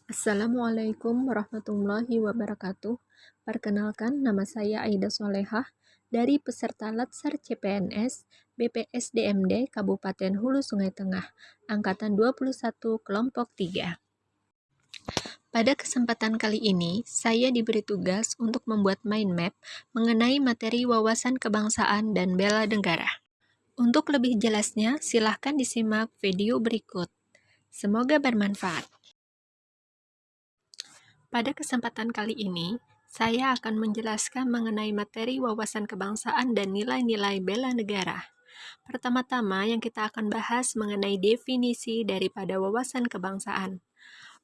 Assalamualaikum warahmatullahi wabarakatuh. Perkenalkan, nama saya Aida Solehah dari peserta Latsar CPNS BPSDMD Kabupaten Hulu Sungai Tengah, Angkatan 21 Kelompok 3. Pada kesempatan kali ini, saya diberi tugas untuk membuat mind map mengenai materi wawasan kebangsaan dan bela negara. Untuk lebih jelasnya, silahkan disimak video berikut. Semoga bermanfaat. Pada kesempatan kali ini, saya akan menjelaskan mengenai materi wawasan kebangsaan dan nilai-nilai bela negara. Pertama-tama yang kita akan bahas mengenai definisi daripada wawasan kebangsaan.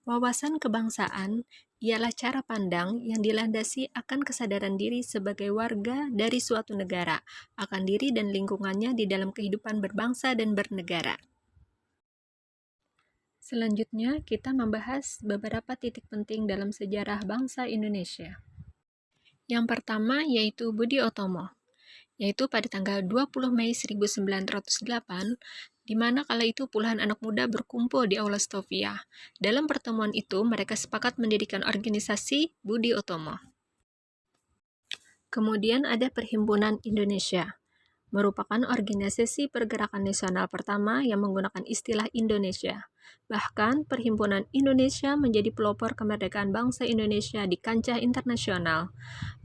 Wawasan kebangsaan ialah cara pandang yang dilandasi akan kesadaran diri sebagai warga dari suatu negara, akan diri dan lingkungannya di dalam kehidupan berbangsa dan bernegara. Selanjutnya, kita membahas beberapa titik penting dalam sejarah bangsa Indonesia. Yang pertama yaitu Budi Otomo, yaitu pada tanggal 20 Mei 1908, di mana kala itu puluhan anak muda berkumpul di Aula Stovia. Dalam pertemuan itu, mereka sepakat mendirikan organisasi Budi Otomo. Kemudian ada Perhimpunan Indonesia, merupakan organisasi pergerakan nasional pertama yang menggunakan istilah Indonesia. Bahkan, Perhimpunan Indonesia menjadi pelopor kemerdekaan bangsa Indonesia di kancah internasional.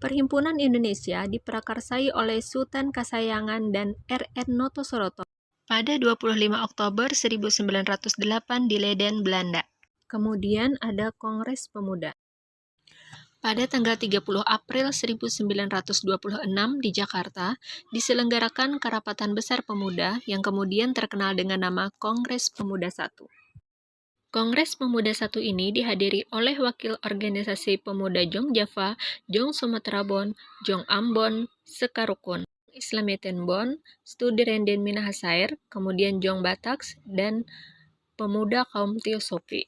Perhimpunan Indonesia diprakarsai oleh Sultan Kasayangan dan R.N. Notosuroto pada 25 Oktober 1908 di Leiden, Belanda. Kemudian ada Kongres Pemuda. Pada tanggal 30 April 1926 di Jakarta, diselenggarakan Kerapatan Besar Pemuda yang kemudian terkenal dengan nama Kongres Pemuda I. Kongres Pemuda I ini dihadiri oleh wakil organisasi pemuda Jong Java, Jong Sumatera Bon, Jong Ambon, Sekarukun, Islameten Bon, Studi Renden Minahasa, kemudian Jong Bataks, dan pemuda kaum Teosofi.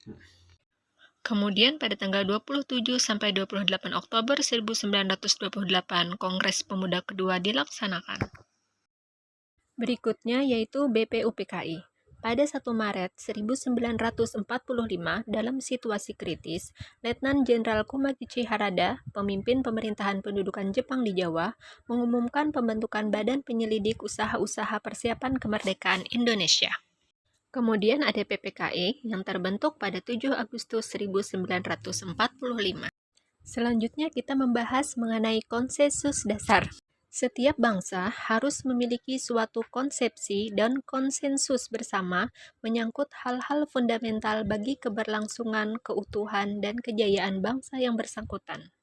Kemudian pada tanggal 27 sampai 28 Oktober 1928, Kongres Pemuda kedua dilaksanakan. Berikutnya yaitu BPUPKI. Pada 1 Maret 1945, dalam situasi kritis, Letnan Jenderal Kumagichi Harada, pemimpin pemerintahan pendudukan Jepang di Jawa, mengumumkan pembentukan Badan Penyelidik Usaha-Usaha Persiapan Kemerdekaan Indonesia. Kemudian ada PPKI yang terbentuk pada 7 Agustus 1945. Selanjutnya kita membahas mengenai konsensus dasar. Setiap bangsa harus memiliki suatu konsepsi dan konsensus bersama menyangkut hal-hal fundamental bagi keberlangsungan, keutuhan, dan kejayaan bangsa yang bersangkutan.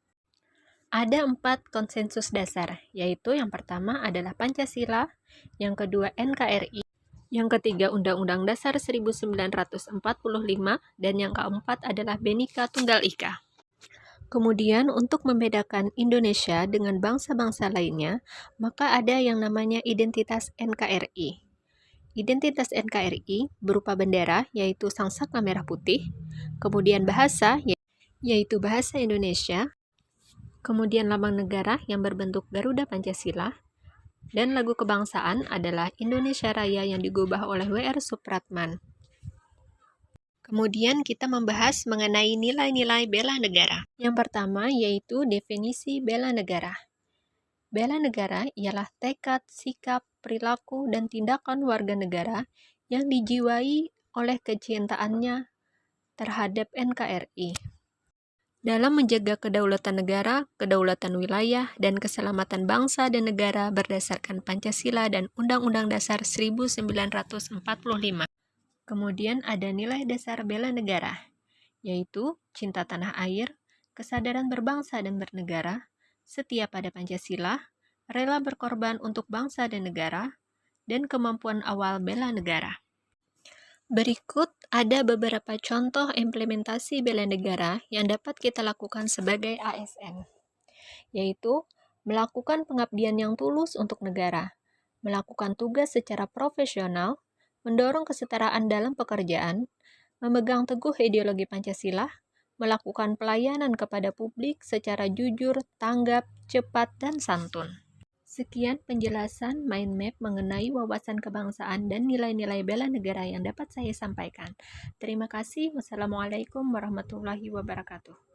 Ada 4 konsensus dasar, yaitu yang pertama adalah Pancasila, yang kedua NKRI, yang ketiga Undang-Undang Dasar 1945, dan yang keempat adalah Bhinneka Tunggal Ika. Kemudian untuk membedakan Indonesia dengan bangsa-bangsa lainnya, maka ada yang namanya identitas NKRI. Identitas NKRI berupa bendera, yaitu sangsaka merah putih, kemudian bahasa, yaitu bahasa Indonesia, kemudian lambang negara yang berbentuk Garuda Pancasila, dan lagu kebangsaan adalah Indonesia Raya yang digubah oleh W.R. Supratman. Kemudian kita membahas mengenai nilai-nilai bela negara. Yang pertama yaitu definisi bela negara. Bela negara ialah tekad, sikap, perilaku, dan tindakan warga negara yang dijiwai oleh kecintaannya terhadap NKRI. Dalam menjaga kedaulatan negara, kedaulatan wilayah, dan keselamatan bangsa dan negara berdasarkan Pancasila dan Undang-Undang Dasar 1945. Kemudian ada nilai dasar bela negara, yaitu cinta tanah air, kesadaran berbangsa dan bernegara, setia pada Pancasila, rela berkorban untuk bangsa dan negara, dan kemampuan awal bela negara. Berikut ada beberapa contoh implementasi bela negara yang dapat kita lakukan sebagai ASN, yaitu melakukan pengabdian yang tulus untuk negara, melakukan tugas secara profesional, mendorong kesetaraan dalam pekerjaan, memegang teguh ideologi Pancasila, melakukan pelayanan kepada publik secara jujur, tanggap, cepat, dan santun. Sekian penjelasan mind map mengenai wawasan kebangsaan dan nilai-nilai bela negara yang dapat saya sampaikan. Terima kasih. Wassalamualaikum warahmatullahi wabarakatuh.